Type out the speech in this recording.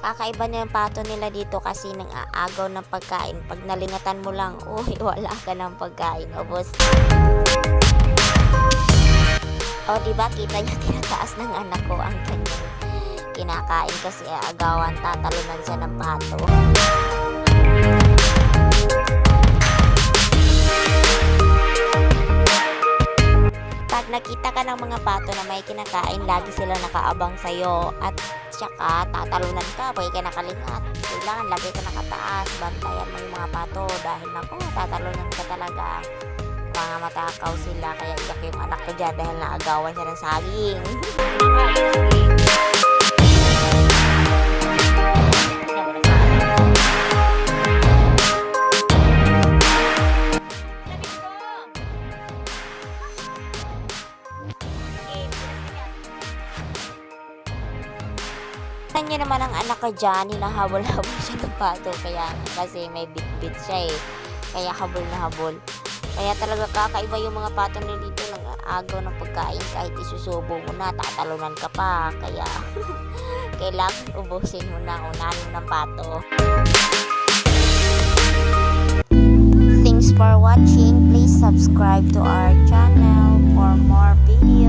Kakaiba na yung pato nila dito kasi nang aagaw ng pagkain. Pag nalingatan mo lang, uy, wala ka ng pagkain. Ubos. O, diba, kita niya tinataas ng anak ko ang kanyang kinakain kasi aagawan, tatalunan siya ng pato. Pag nakita ka ng mga pato na may kinakain, lagi sila nakaabang sa'yo at saka tatalunan ka, pag ka nakalingat. Kailangan lagi ka nakataas, bantayan mo yung mga pato dahil nako, tatalunan ka talaga. Mga matakaw sila, kaya iyak yung anak ko dyan dahil naagawan siya ng saging. Niya naman ang anak ko dyan, hinahabol-habol siya ng pato kaya kasi may bit-bit siya eh, kaya habol na habol. Kaya talaga kakaiba yung mga pato nila dito, lang agaw ng pagkain kahit isusubo mo na, tatalunan ka pa, kaya kailangan ubusin mo na, unahin ng pato. Thanks for watching. Please subscribe to our channel for more videos.